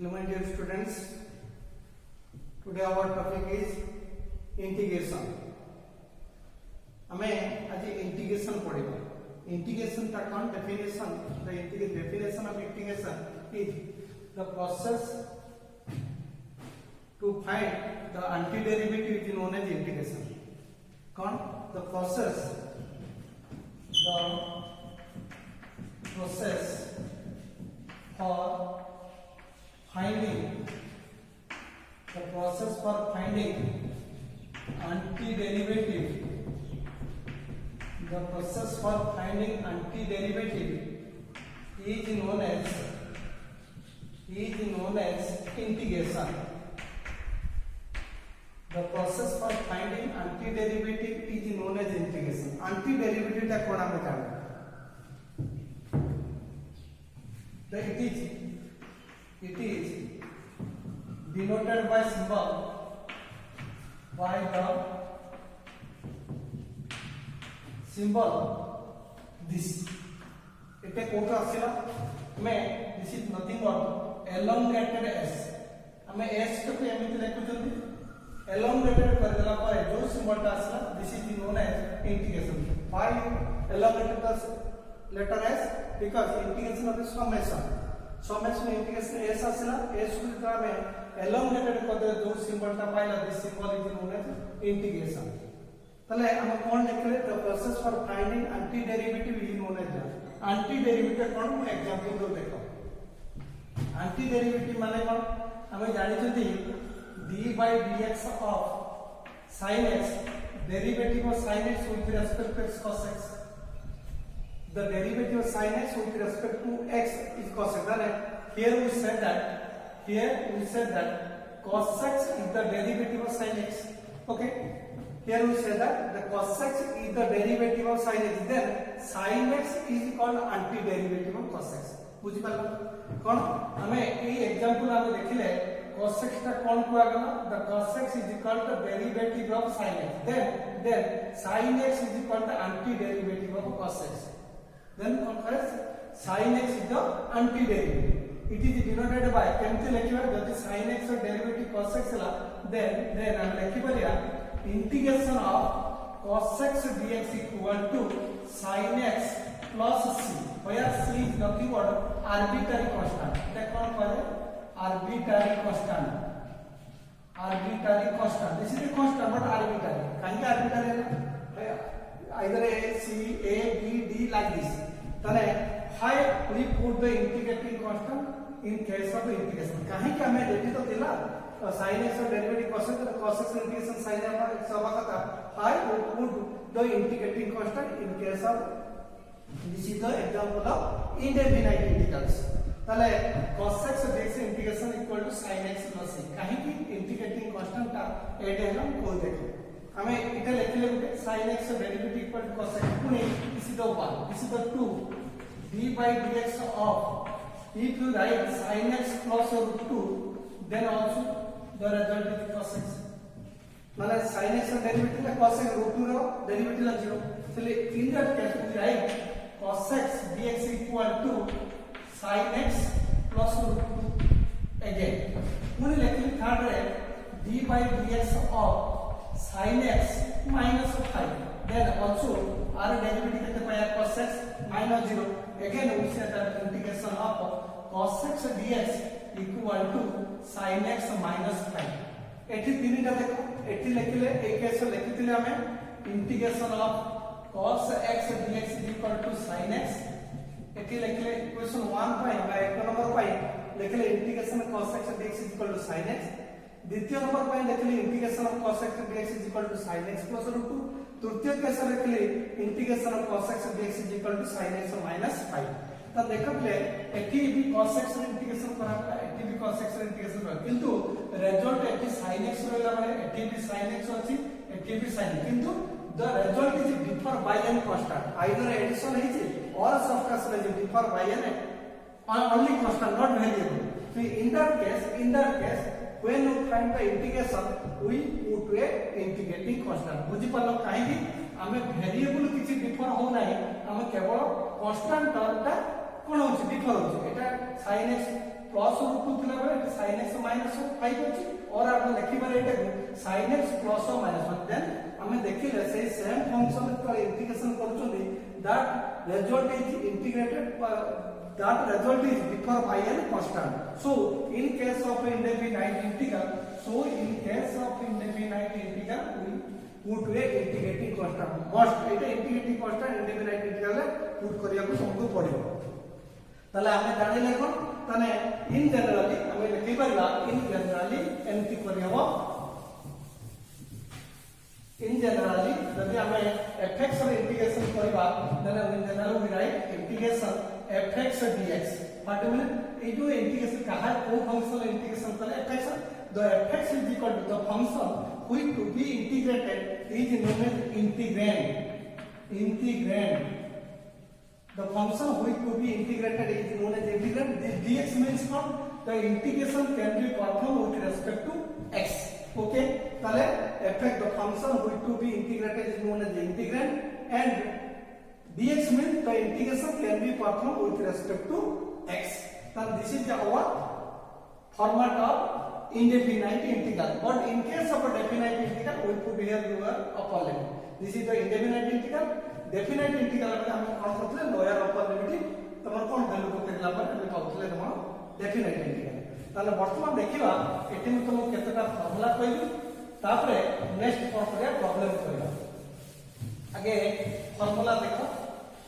Hello my dear students, today our topic is integration. हमें आज integration पढ़ेगा. Integration का कौन definition? The definition of integration is the process to find the antiderivative is known as integration. कौन? The process for finding antiderivative. The process for finding antiderivative is known as integration. The process for finding antiderivative is known as integration. Antiderivative टा कौन हमें जानना? It is denoted by symbol by the symbol this. इटे coat आसिला मैं this is nothing but elongated s. हमें s को पे एमिति लेखुचंदी elongated कर देला पर जो सिंबल टा आसिला this is known as integration. Why elongated the letter s? Because integration of the summation integration s आसिला s को जितना में elongated कर दे जो सिंबल टा पाइला this symbol is known as integration. तले हम कौन लिखले? The process for finding antiderivative is known as antiderivative. कौन मैं एग्जांपल दो देखो. Antiderivative माने कौन? हमें जानी चाहिए d by dx of sin x, derivative of sin x with respect to x cos x. The derivative of sin x with respect to x is cos x. Here we said that cos x is the derivative of sin x. Okay. Here we say that the cos x is the derivative of sin x. Then sin x is called antiderivative of cos x. बुझी पालो कौन? हमें ये example हमें देखिले cos x टा कौन को आगला? The cos x is equal to derivative of sin x. Then sin x is equal to antiderivative of cos x. Then confess sin x is the antiderivative. It is denoted by केमते लिखिबा? जदि sin x और derivative cos x ला then हम लिखिबा integration of cos x dx equal to sin x plus c, where c is nothing but arbitrary constant. That कौन कहे? Arbitrary constant. This is a constant but arbitrary. कहीं arbitrary है? Either a c, a, b, d like this. तने how we put the integrating constant in case of integration? कहीं क्या मैं ready तो दिला sin x और derivative cos x integration sin x आवता how we put the integrating constant in case of this is the example of indefinite integrals. तले cos x dx integration equal to sin x plus c. कहीं की integrating constant टा add है ना कोई देखो हमें इधर लिखले गुटे sin x derivative equal to cos x पुनी this is the 1, this is the 2 d by dx of, if you write sin x plus root 2 then also the result is cos x. माने sin x derivative है cos x root 2 रो derivative है 0. So in that case we write cos x dx equal to sin x plus root 2 again. पुनी लिखले third रे d by dx of sin x minus 5. Then also our derivative कितने पाया? cos x minus 0. Again we say that integration of cos x dx equal to sin x minus 5. एठी तीनटा देखो एठी लिखले एक केस लिखितले हमें integration of cos x dx equal to sin x. एठी लिखले इक्वेशन 1 पाई बा एक नंबर पाई लिखले integration cos x dx equal to sin x. द्वितीय नंबर पाई लिखले integration of cos x dx equal to sin x plus root 2. तृतीय case लिखले integration of cos x dx equal to sin x minus 5. तब देखले एठी भी cos x integration कराता एठी भी cos x इंटीग्रेशन करा किंतु रिजल्ट एठी sin x रहला माने एठी भी sin x अछि एठी भी sin किंतु the result is differ by n constant. Either addition is or subtraction is differ by n only constant, not variable. So in that case when we find the integration we put a integrating constant. बुझी पालो काहे कि हमें variable किछि differ हो नाही हमें केवल कांस्टेंट टर्म टा कोन होछि डिफर होछि एटा sin x प्लस रूट 2 थिला बेले sin x माइनस 5 अछि और आप लिखि बारे एटा sin x प्लस और माइनस 1 देन हमें देखिले से सेम फंक्शन पर इंटीग्रेशन करछोली that result is integrated that result is differ by a constant. So in case of indefinite integral, we put a integrating constant. Must it integrating constant indefinite integral put करिया को हमको पड़िबो. ताले हमें जानिले कोन ताने in generally हमें लिखि परबा in generally एमती करियबो. In generally यदि हमें fx और इंटीग्रेशन करबा then in general we write integration fx dx what do you mean ये जो इंटीग्रेशन कहा को फंक्शन इंटीग्रेशन करे fx the fx is equal to the function which to be integrated is known as integrand the function which to be integrated is known as integrand. This dx means what the integration can be performed with respect to x. Okay, তাহলে fx the function which to be integrated is known as integrand and dx means the integration can be performed with respect to x. Then this is our format of indefinite integral. But in case of a definite integral, we put here lower upper limit. This is the indefinite integral. Definite integral में हम कौन करते lower upper limit तमर कौन value को करला पर हम कहते तमर डेफिनेट इंटीग्रल. ताले वर्तमान देखिबा एठी में तुम केतेटा फार्मूला कहली तापरे नेक्स्ट कोन करिया प्रॉब्लम करिया. आगे फार्मूला देखो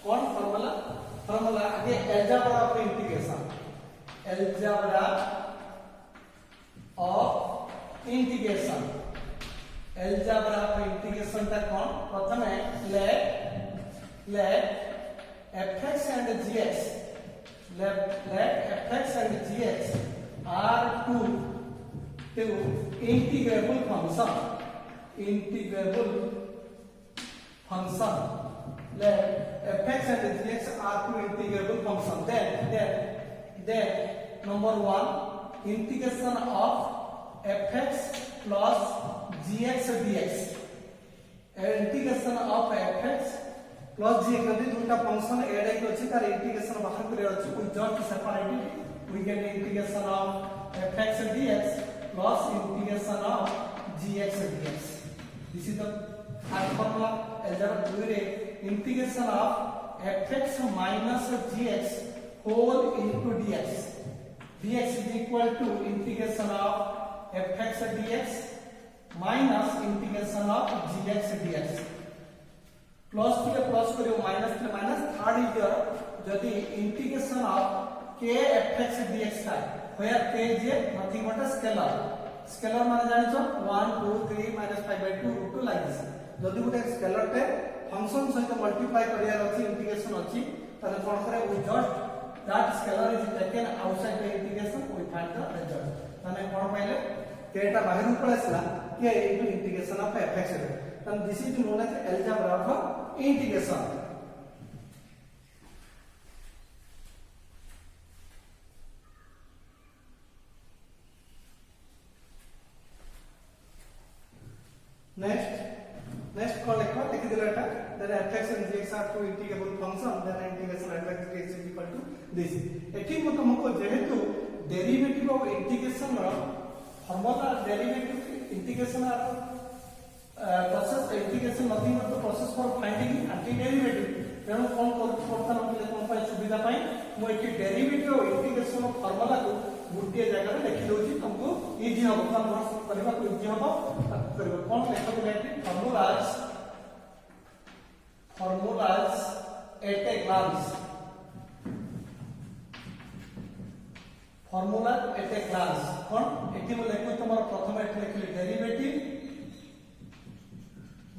कौन फार्मूला आगे algebra of integration algebra of integration ता कौन प्रथमे let fx and gx let fx and gx are two integrable function let fx and gx are two integrable function then number 1 integration of fx plus gx dx integration of fx plus gx যদি দুইটা function add হই আছে তার integration বাহার করে আছে we just separate we get the integration of fx dx plus integration of gx dx. This is the formula algebra 2 re integration of fx minus gx whole into dx is equal to integration of fx dx minus integration of gx dx. Plus के plus करियो minus के minus third is your जदी integration of k fx dx था where k is nothing but a scalar माने जानि छ 1 2 3 -5/2 √2 like this. जदी गुटे scalar टे फंक्शन सहित मल्टीप्लाई करिया अछि इंटीग्रेशन अछि तने कोन करे we just that scalar is taken outside the integration we find the result. तने कोन पाइले k टा बाहर पळेसला k into integration of fx. And this is known as algebra of integration. Next call लिख दिलाटा then fx and gx are two integrable function then integration of fx dx is equal to this. एठी म तुमको जेहेतु derivative of integration formula derivative integration process integration nothing but the process for finding antiderivative. तेणु कौन करता नथिले कोन पाई सुविधा पाई मो एठी डेरिवेटिव इंटीग्रेशन फार्मूला को गुटिए जगह रे लिखि दोछि तुमको इजी हो कन्वर्ट करबा को इजी हो करबा कोन लेखा को लेठी formulas at a glance formula at a glance कोन एठी मो लेखो तमर प्रथम एठी लिखली derivative.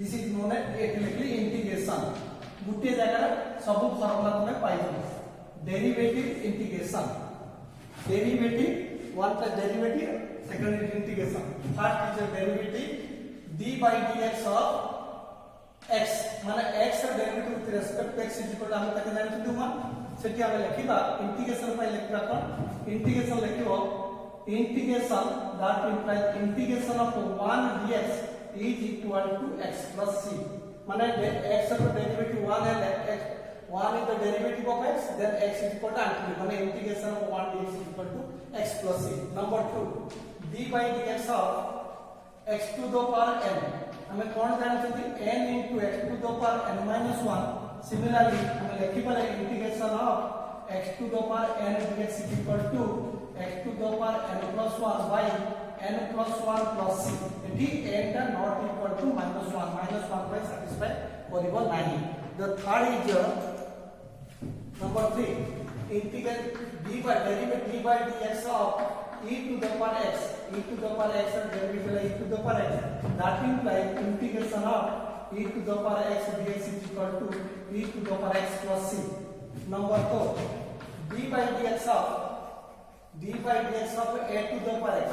This is known as integration. गुटे जगह सब फार्मूला तुम्हें पाई जाओ. Derivative integration derivative one plus derivative second is integration. First is derivative d by dx of x माने x ର derivative with respect to x is equal हम ताके जानि तुमा सेठी हम लिखिबा इंटीग्रेशन पाई लिखबा कोन इंटीग्रेशन लिखिबो integration that implies integration of 1 dx is equal to x plus c माने x रो डेरिवेटिव 1 है x 1 is the derivative of x, then x is equal to until integration of 1 dx is equal to x plus c. Number 2, d by dx of x to the power n. हमें कौन जाना चाहिए n into x to the power n minus 1. Similarly, हमें लिखी पड़े integration of x to the power n dx is equal to x to the power n plus 1 by n plus 1 plus c. Eighty n का not equal to minus 1 by satisfy variable 9. The third is number 3, integrate d by derivative d by dx of e to the power x, e to the power x and derivative e to the power x. That implies integration of e to the power x dx is equal to e to the power x plus c. Number 4, d by dx of a to the power x.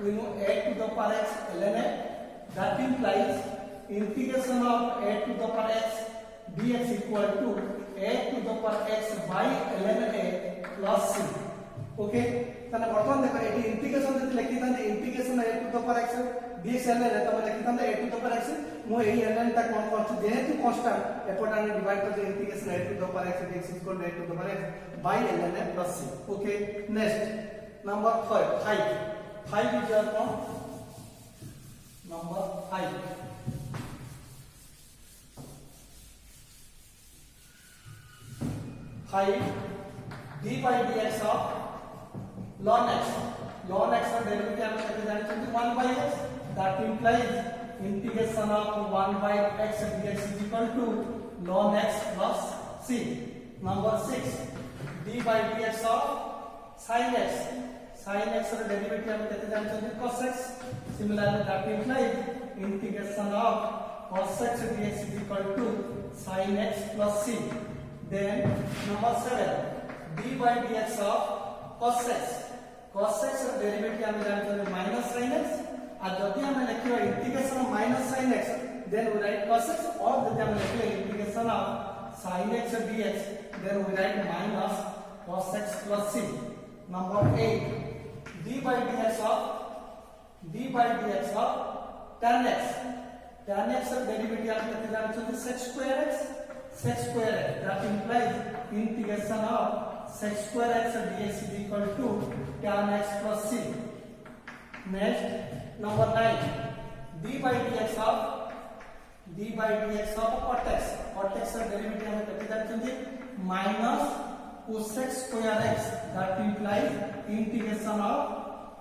We know a to the power x ln a. That implies integration of a to the power x dx equal to a to the power x by ln a plus c. Okay, ताने वर्तमान देखो eighty integration जति लिखि ताने integration a to the power x dx ln a तमे लिखि ताने a to the power x मो एही ln ता कोन करछु जेहेतु कांस्टेंट एपटाने डिवाइड करते integration a to the power x dx equal to a to the power x by ln a plus c. Okay, next number 5 is your form. Number 5, d by dx of ln x. Ln x का derivative हम कैसे जाने चाहिए 1 by x. That implies integration of 1 by x dx is equal to ln x plus c. Number 6, d by dx of sin x. Sin x का derivative हम कैसे जाने चाहिए cos x. Similarly, that implies integration of cos x dx is equal to sin x plus c. Then number 7, d by dx of cos x. Cos x का derivative हम जानते हैं minus sin x. और जब हमें लिखिए integration of minus sin x, then we write cos x. और जब हमें लिखिए integration of sin x dx, then we write minus cos x plus c. Number 8, d by dx of tan x. Tan x का derivative हम कैसे जानते हैं sec square x. Sec square x. That implies integration of sec square x dx is equal to tan x plus c. Next, number 9, d by dx of cot x. Cot x का derivative हमें कैसे जानते हैं minus cosec square x. That implies integration of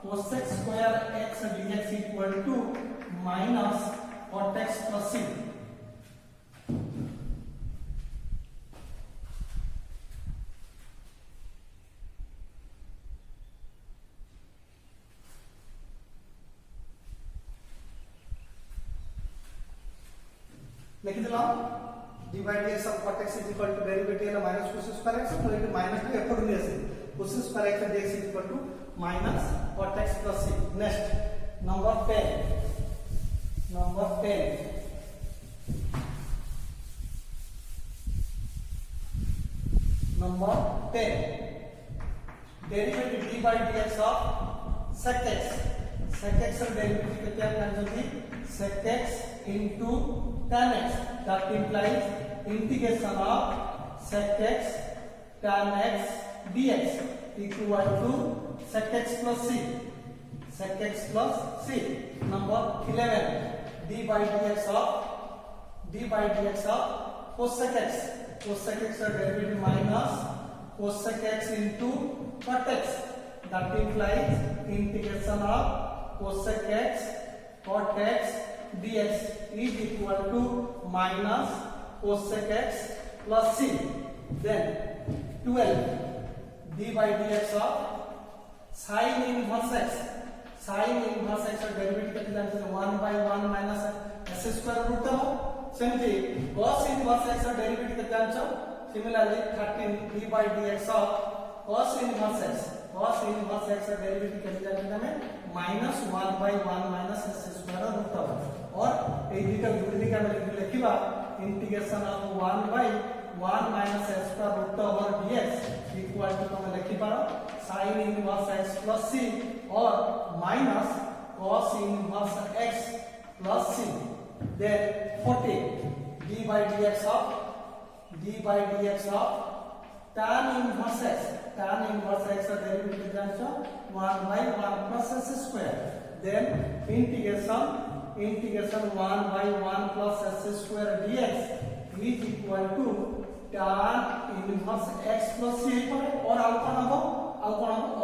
cosec square x dx equal to minus cot x plus c. लिख दिला d by dx of cot x is equal to derivative of minus cos square x तो ये minus to accordingly ऐसे cos square x dx is equal to minus cot x plus c. Next, number 10, derivative d by dx of sec x. Sec x का derivative कितने आप जानते हैं sec x into tan x. That implies integration of sec x tan x dx equal to sec x plus c. Sec x plus c. Number 11, d by dx of cosec x. Cosec x का derivative minus cosec x into cot x. That implies integration of cosec x cot x dx is equal to minus cosec x plus c. Then 12, d by dx of sin inverse x. Sin inverse x का derivative कितने जानते हैं 1 by 1 minus s square root of. सेमती cos inverse x का derivative कितने जानते हो. Similarly 13, d by dx of cos inverse x. Cos inverse x का डेरिवेटिव कितने जानते हैं हमें minus 1 by 1 minus s square root of. और ए दी का दूसरी का मैं लिखिबा integration of 1 by 1 minus s square root over dx equal to तो मैं लिखि पारो sin inverse x plus c और minus cos inverse x plus c. Then 40, d by dx of d by dx of tan inverse x. Tan inverse x का derivative जानছো 1 by 1 plus s square. Then integration 1 by 1 plus s square dx is equal to tan inverse x plus c और कौन हो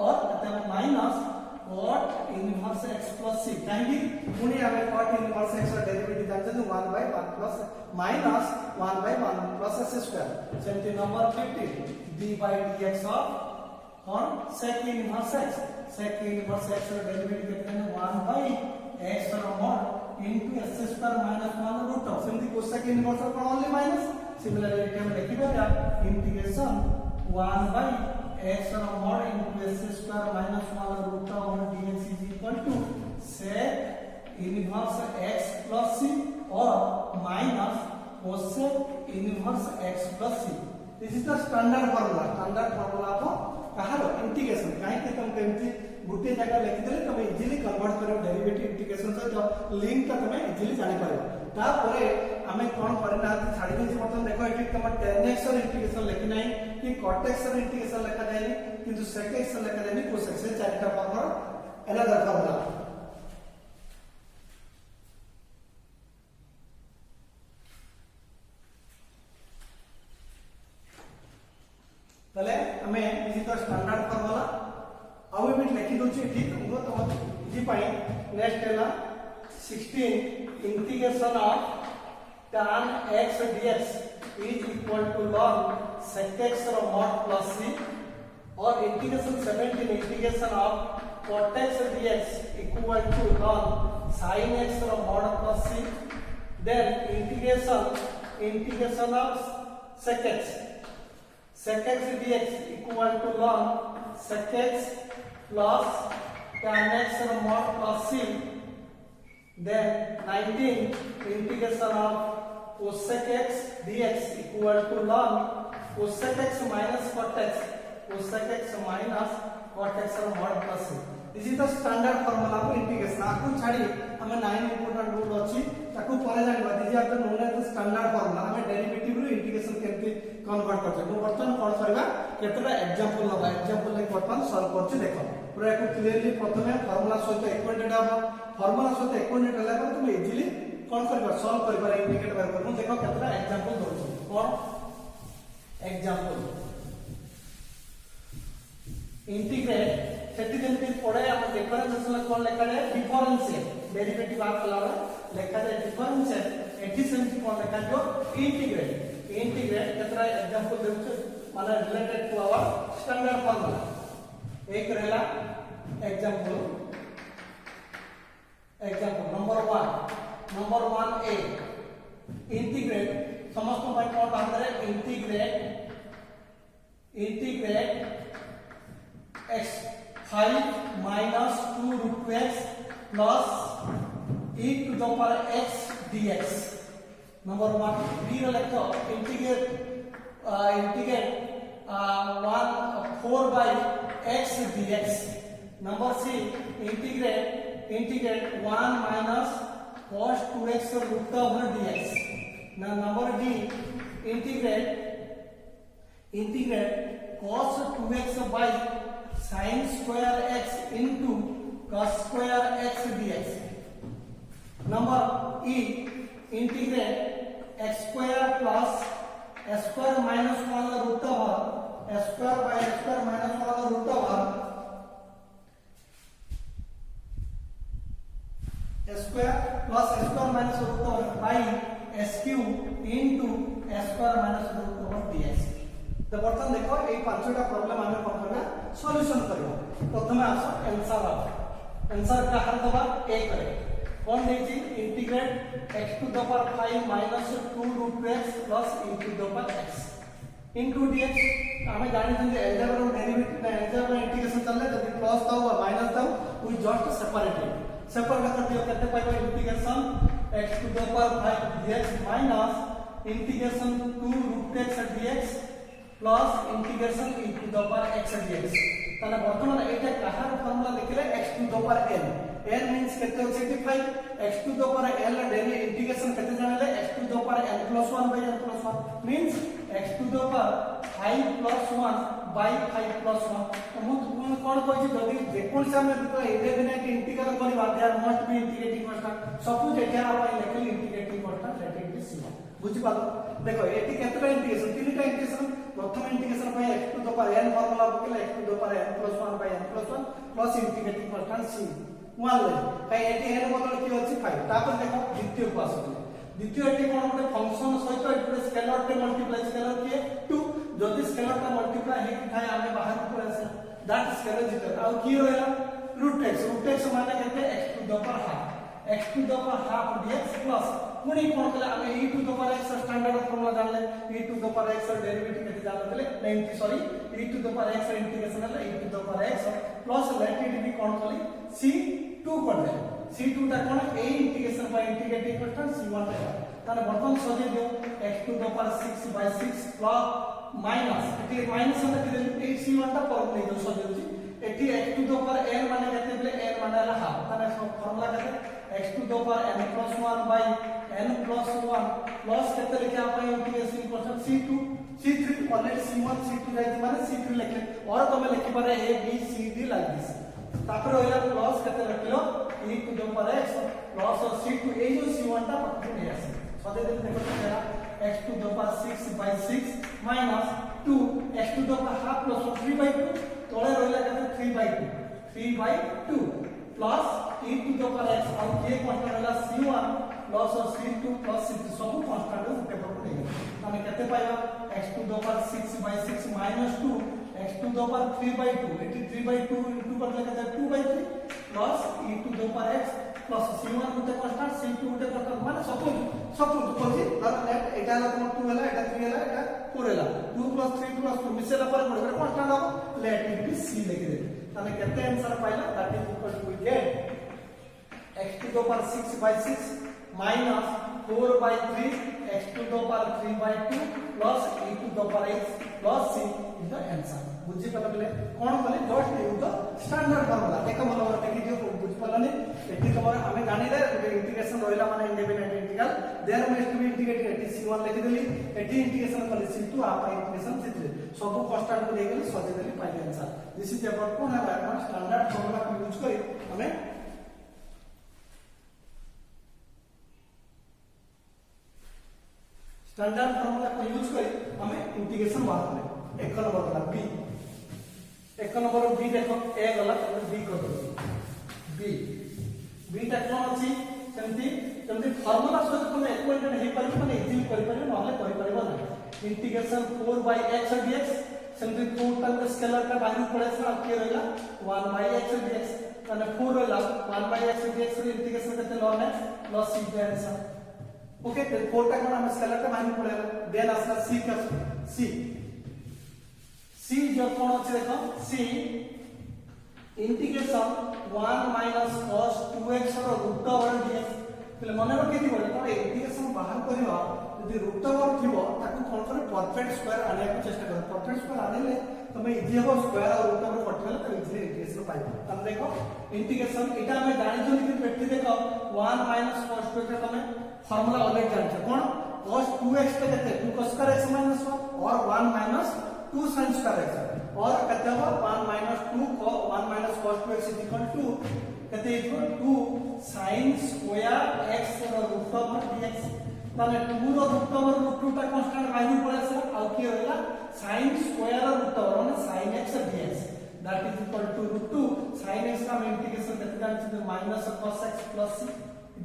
और minus cot inverse x plus c. कहीं पुणी हमें cot inverse x का derivative जानते हैं 1 by 1 plus minus 1 by 1 plus s square. सेंटी number 50 d by dx of कौन sec inverse x. sec inverse x का डेरिवेटिव कितना है 1 by x का mod into s square minus 1 root of. सेंटी cosec inverse का only minus. Similarly हम लिखिएगा integration 1 by x mod into s square minus 1 root of dx is equal to sec inverse x plus c or minus cosec inverse x plus c. This is the standard formula. Standard formula को कहारो integration काहे कि तुम केमती गुटे जगह लिखि देले तुम इजीली कन्वर्ट करो डेरिवेटिव इंटीग्रेशन सहित लिंक का तुम इजीली जानि पारो. तापरे हमें कोन करना छाडी देछि प्रथम देखो एठी तुम tan x ର इंटीग्रेशन लिखि नै कि cot x ର इंटीग्रेशन लिखा जायनि किंतु sec x लिखा जायनि cos x से चारटा फॉर्मूला अनदर फॉर्मूला. तले हमें इसी तो स्टैंडर्ड फॉर्मूला अब भी लिखि दोछि ठीक हो तो इजी पाई नेक्स्ट हैला 16 integration of tan x dx is equal to ln sec x mod plus c और integration 17 integration of cot x dx equal to ln sin x mod plus c. then integration of sec x dx equal to ln sec x plus tan x mod plus c. then 19 integration of cosec x dx equal to ln cosec x minus cot x minus cot x mod plus c. This is the standard formula for integration. आकु छाड़ी हमें 9 important rule अछि ताकु परे जानिबा. This are the known as the standard formula. हमें derivative रो integration केमति कन्वर्ट करछ नो बर्तन कोन करबा केतरा एग्जांपल लबा. एग्जांपल ले बर्तन सॉल्व करछ देखो पूरा को क्लियरली प्रथमे फार्मूला सहित एक्वांटेड हबो. फार्मूला सहित एक्वांटेड होला पर तुम इजीली कोन करबा सॉल्व करबा इंडिकेट करबा. देखो केतरा एग्जांपल दोछ कोन एग्जांपल इंटीग्रेट सेठी जेंति पढे हम डिफरेंशिएशन कोन लेखा जाय डिफरेंशिएट डेरिवेटिव आ कला लेखा जाय डिफरेंशिएट एठी सेंति कोन लेखा जो इंटीग्रेट केतरा एग्जांपल देउछ माने related to our standard formula. एक रहला एग्जांपल नंबर 1 ए इंटीग्रेट समस्त भाई कोन बांधरे integrate x 5 minus 2 root x plus e to the power x dx. number 1 b ro lekho integrate 4 by x dx. number c integrate 1 minus cos 2x root over dx. now number d integrate cos 2x by sin square x into cos square x dx. number e integrate x square plus s square minus 1 root over s square by s square minus 1 root over s square plus s square minus root over by s cube into s square minus root over dx. तो बर्तन देखो ए पांचटा problem हमें कोन करना solution करबो. प्रथमे आसो answer का हर दबा ए करे कोन देछि integrate x to the power 5 minus 2 root x plus e to the power x into dx. हमें जानि जे अलजेब्रा डेरिवेटिव ना अलजेब्रा इंटीग्रेशन चलले जदि प्लस दाओ और माइनस दाओ वी जस्ट सेपरेट कर दियो केते पाइबो integration x to the power 5 dx minus integration 2 root x dx plus integration e to the power x dx. ताले वर्तमान एटा कहार फार्मूला लिखले x to the power n. n means केते होछि 5 x to the power n ला डेली integration केते जानिले x to the power n plus 1 by n plus 1 means x to the power 5 plus 1 by 5 plus 1 तो ମୁଁ कोन कहछि जदि जेकोन से हम इंडेफिनाइट इंटीग्रल करबा there must be integrating constant suppose एटा आपण लेखली integrating constant let it be c1 बुझि पालो देखो एटी केतरा इंटीग्रेशन तीनटा इंटीग्रेशन प्रथम इंटीग्रेशन पे x to the power n formula बकेला x to the power n plus 1 by n plus 1 plus integrating constant c 1 ले कई एटी n बदल की अछि 5 तापर देखो द्वितीय को आसु द्वितीय एटी कोन गोटे फंक्शन सहित एटी स्केलर टे मल्टीप्लाई स्केलर के 2 जदि स्केलर टा मल्टीप्लाई हे थाय आमे बाहर को आसे दैट स्केलर जिटर आ की रहला रूट x माने केते x to the power half x to the power half dx plus पुणी कोन कले आमे e to the power x standard formula जानले e to the power x derivative केते जानले 90 sorry e to the power x integration है e to the power x plus let it be कोन कली c2 कर दे c2 टा कोन a integration by integrating constant c1 टा ताने बर्तन सजे दियो x to the power 6 by 6 plus minus eighty minus होता कि 8 c1 टा पर ले जो सजे छि eighty x to the power n माने केते बेले n माने ला हाफ ताने फार्मूला केते x to the power n plus 1 by n plus 1 plus केते लिखे आपण integration constant c2 c3 already c1 c2 जाई माने c3 लिखले और तमे लिखि पारे a b c d like this तापर होइला प्लस केते रखिलो e to the power x plus c2 ए जो c1 टा पक्के नै आसे सदे दिन देखो तेरा x to the power 6 by 6 minus 2 x to the power half plus 3 by 2 तोळे रहला केते 3 by 2 3 by 2 plus e to the power x और ये कांस्टेंट रहला c1 plus c2 plus c3 सब कांस्टेंट पेपर को देगा हमें केते पाइबा x to the power 6 by 6 minus 2 x to the power 3 by 2 eighty 3 by 2 into करले केते 2 by 3 plus e to the power x plus c1 Gute constant c2 Gute constant माने सब कोजी नेट एटा ला तुम 2 हला एटा 3 हला एटा 4 हला 2 plus 3 plus 4 मिसेला पर पड़े कांस्टेंट हो लेट इट बी c लिख दे ताने केते आंसर पाइला that is equal to we get x to the power 6 by 6 minus 4 by 3 x to the power 3 by 2 plus e to the power x plus c is the answer बुझि पला बेले कोन बोले just use the standard formula एक manoeuvre देखि दियो बुझ Palani eighty तमर हमें जानि ले इंटीग्रेशन रहला माने independent integral there must be integrated at c1 लिखि देली एटी इंटीग्रेशन करले c2 आप इंटीग्रेशन c3 सब कांस्टेंट को देगली सजे देली final answer this is about कोन है स्टैंडर्ड फार्मूला को यूज करी हमें स्टैंडर्ड फार्मूला को यूज करी हमें इंटीग्रेशन बाहर करें एक नंबर वाला बी एक नंबर बी देखो ए गला बी कर दो बी टा कोन अछि सेमती फार्मूला सहित तुम एक्वाइंटेड हे पारि माने इजीली करि पारि नहले करि परिबा नै इंटीग्रेशन 4 by x dx सेमती 4 टा स्केलर का बाहर पड़े से अब के रहला 1 by x dx माने 4 रहला 1 by x dx रे इंटीग्रेशन केते ln x प्लस c के आंसर ओके तो 4 टा कोन हम स्केलर का बाहर पड़ेला देन आसला c का c जो कोन अछि देखो c integration 1 minus cos 2x रो रूट ओवर dx तले मने रखि दिबो तो इंटीग्रेशन बाहर करबा यदि रूट ओवर थिबो ताकू कोन करे परफेक्ट स्क्वायर आने को चेष्टा कर परफेक्ट स्क्वायर आने तमे इजी हो स्क्वायर और रूट ओवर कटले तो इजीली इंटीग्रेशन पाइबो तब देखो इंटीग्रेशन एटा हमें जानि जल्दी कि पेटी देखो 1 minus cos 2x का तमे फार्मूला अलग जान छ कोन cos 2x पे केते 2 cos स्क्वायर x minus 1 और 1 minus 2 sin स्क्वायर x और कहते हो 1 minus 2 को 1 minus cos 2x is equal to कहते हैं 2 sin square x रो रूट ओवर dx माने 2 रो रूट ओवर रूट 2 टा कांस्टेंट वैल्यू पड़े से आ की होला sin square रूट ओवर माने sin x dx that is equal to root 2 sin x का इंटीग्रेशन करते जान से minus cos x plus c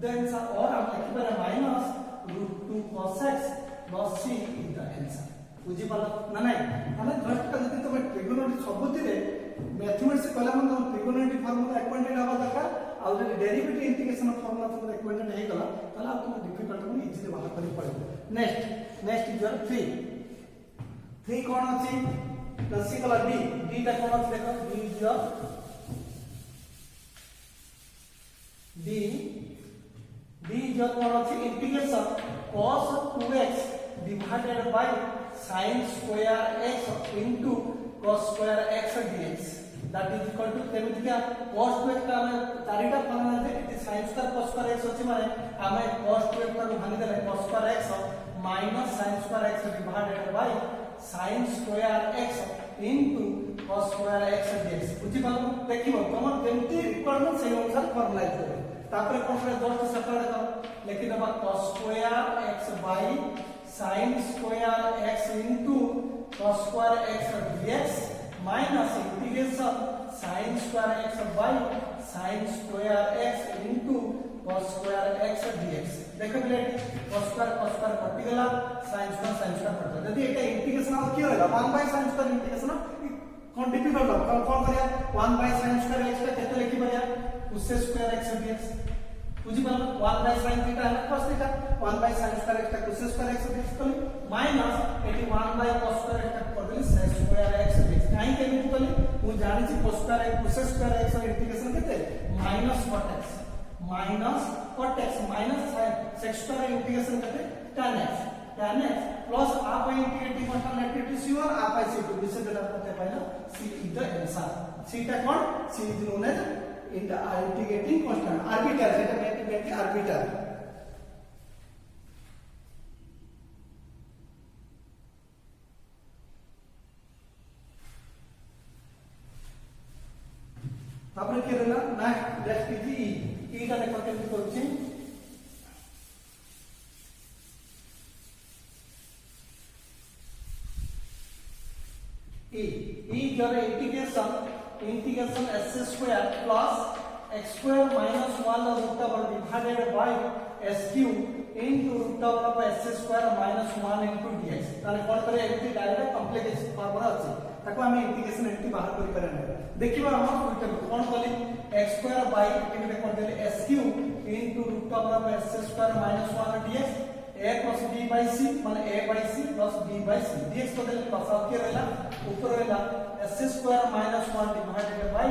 the answer और हम लिख पारे minus root 2 cos x plus c is the answer बुझी पाला ना नहीं माने जस्ट का जति तमे ट्रिगोनोमेट्री सबुति रे मैथमेटिक्स कला मन ट्रिगोनोमेट्री फार्मूला एक्वाइंटेड आवा दरकार आ जे डेरिवेटिव इंटीग्रेशन फार्मूला तुम एक्वाइंटेड हे गला तला तुम डिफिकल्ट को इजीली बाहर करि पड़े नेक्स्ट इज योर 3 कोन अछि प्लस कला डी टा कोन अछि देखो D is your D is your कोन अछि integration cos 2x divided by sin square x into cos square x dx that is equal to केमिति क्या cos 2x का हमें चारिटा फॉर्मूला है sin square cos square x अछि माने हमें cos 2x पर भांगी देले cos square x minus sin square x divided by sin square x into cos square x dx बुझी पालो देखिबो तमर जेंती रिक्वायरमेंट से अनुसार फॉर्मुला करो तापर कोन करे जस्ट सेपरेट कर लिखि दबा cos square x by sin square x into cos square x dx minus integration sin square x by sin square x into cos square x dx देखो बेले cos square कटि गेला sin square कटि जदी एटा integration आ की होला 1 by sin square integration cone difficult हो कोन करिया 1 by sin square x का केते लिखि परिया उससे square x dx बुझी पालो 1 by sin थीटा है cos theta 1 by sin square x का cos square x dx कली minus eighty 1 by cos square x का कर देली sin square x dx काई केमिति कली मु जानि छी cos square x cos square x ର इंटीग्रेशन केते minus cot x minus sec square integration करते tan x प्लस आ by integrating constant activity c1 आ by c2 विषय देला करते पाइला c is the answer c टा कोन c is known as integrating constant arbitrary सेटा मैथमेटिक आर्बिटर तापर के रहला नेक्स्ट इज ई टा देखो केमति करछि ई जरे integration s square plus x square minus 1 root over divided by s cube into root over s square minus 1 into dx ताले कोन करे एमती डायरेक्ट कॉम्प्लिकेशन फॉर्मूला अछि ताको हम इंटीग्रेशन एमती बाहर करि पारे देखिबा हम उल्टा कोन कली x स्क्वायर बाय एमती कर देले s cube into root over s square minus 1 dx a plus b by c माने a by c plus b by c dx को देले प्लस आ के रहला ऊपर रहला s square minus 1 divided by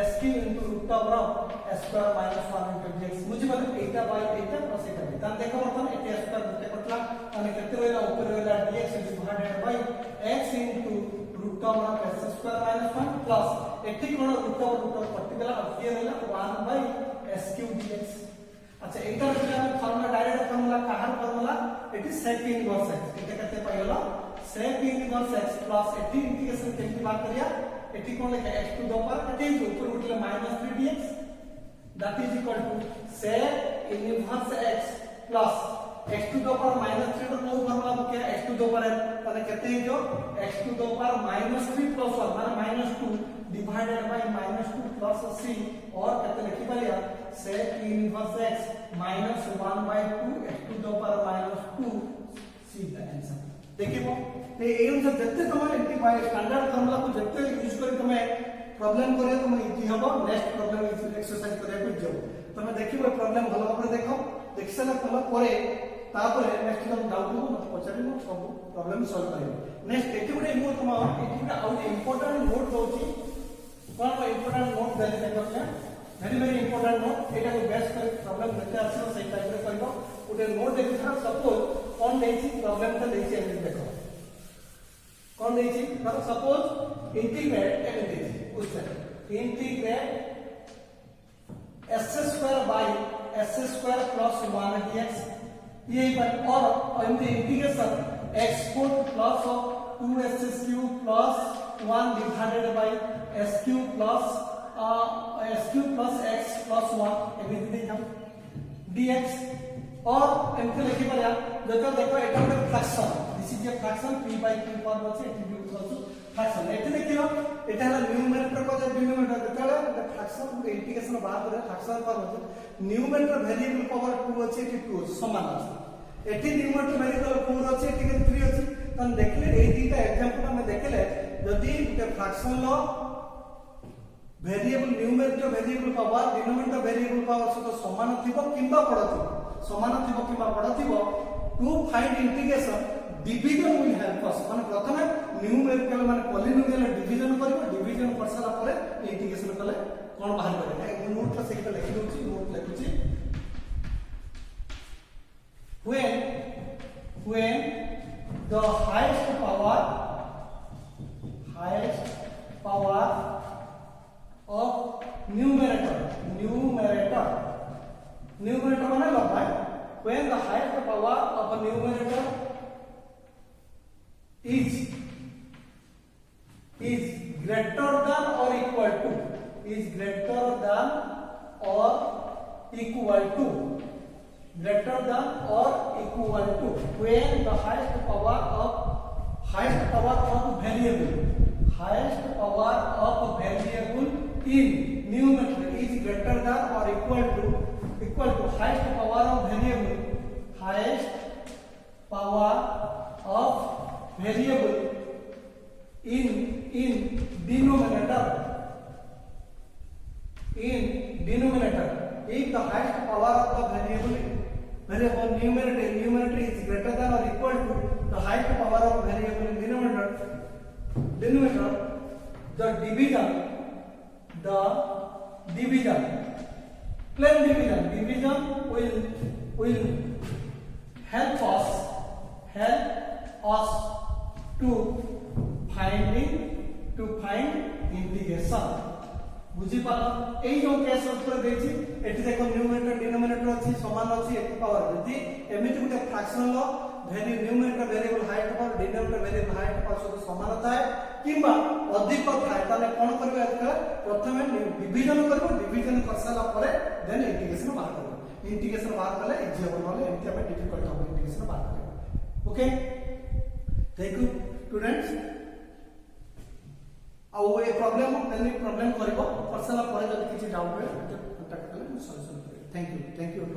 s cube into root over s square minus 1 into dx मुझे बोले एटा by Etah plus iota b तन देखो मतलब एटा स्क्वायर गुटे कटला माने केते रहला ऊपर रहला dx divided by x into root over s square minus 1 plus एठी कोन root over कटि गेला आ के रहला 1 by s cube dx अच्छा एटा যদি আমি ফর্মুলা ডাইরেক্ট ফর্মুলা কাহার ফর্মুলা এটি sec ইনভার্স x এটা কত পাইলো sec ইনভার্স x প্লাস এটি ইন্টিগ্রেশন কেমতি বার করিয়া এটি কোন লেখা x টু দ পাওয়ার এটি উপর উঠলে -3 dx that is equal to sec inverse x plus x to the power -3 র কোন ফর্মুলা বকে x টু দ পাওয়ার তাহলে কত হইছো x to the power -3 plus 1 মানে -2 divided by -2 plus c और कहते लिखि परिया sec inverse x minus 1 by 2 x to the power -2 c the answer देखिबो ते एउ से जत्ते तमे एंटी बाय स्टैंडर्ड फार्मूला को जत्ते यूज करी तमे प्रॉब्लम करे तमे इजी हबो नेक्स्ट प्रॉब्लम एक्सरसाइज करे को जाओ तमे देखिबो प्रॉब्लम भलो भाबरे देखो देखसला तमे परे तापर नेक्स्ट हम डाउट हो मत पचारि मो सब प्रॉब्लम सॉल्व करियो नेक्स्ट एटी गुडे मो तमा एटी गुडे आउट इंपोर्टेंट नोट दोची कोन इंपोर्टेंट नोट देले देखो very important note एटा को बेस कर प्रॉब्लम देते आछो सही टाइम रे करबो उडे नोट देखि था सपोज कोन देछि प्रॉब्लम त देछि एमे देखो कोन देछि पर सपोज इंटीग्रेट एमे देछि उससे integrate s square by s square plus 1 dx ये पर और in the integration x square plus 2s cube plus 1 divided by s cube plus s cube plus x plus 1 एमिति देखम dx और एमके लिखि परिया देखो एटा ଗୋଟେ fraction this is a fraction p by q form अछि एटी भी होछु fraction eighty देखियो एटा हला न्यूमेरेटर को जे डिनोमिनेटर देतले फ्रैक्शन इंटीग्रेशन बाहर करे फ्रैक्शन फॉर्म अछि न्यूमेरेटर वेरिएबल पावर 2 अछि एटी 2 समान अछि एटी न्यूमेरेटर वेरिएबल 4 अछि एटी 3 अछि तन देखले ए दुटा एग्जांपल हम देखले जदी ଗୋଟେ फ्रैक्शन लो variable numerator variable power denominator variable power सहित समान थिबो किंबा बड़ थिबो समान थिबो किंबा बड़ थिबो to find integration division will help us माने प्रथमे न्यूमेरिकल माने पॉलिनोमियल डिवीजन करबो डिवीजन करसला परे इंटीग्रेशन कले कोन बाहर करे नोट ला सेटा लिखि दोछि note लिखुछि when the highest power of numerator माने लंबाई when the highest power of a numerator is greater than or equal to, is greater than or equal to, greater than or equal to when the highest power of variable, highest power of variable in numerator is greater than or equal to highest power of variable, highest power of variable in denominator, if the highest power of the variable numerator is greater than or equal to the highest power of variable in denominator, the division will help us to find integration. बुझी पाल ए जो case उत्तर देछि एठी देखो numerator denominator अछि समान अछि एठी power यदि एमिति गुटे fractional value numerator variable height power denominator variable height power सब समान थाए किबा अधिक थाए ताले कोन करबे एतका प्रथमे डिवीजन करबो डिवीजन करसाला परे देन इंटीग्रेशन बाहर करबो इंटीग्रेशन बाहर करले इजी हो नले एमति हम डिफिकल्ट हो इंटीग्रेशन बाहर करबो ओके थैंक यू स्टूडेंट्स आउ ए प्रॉब्लम करबो करसाला परे जदी किछि डाउट होय तो कांटेक्ट करले सॉल्यूशन करियो थैंक यू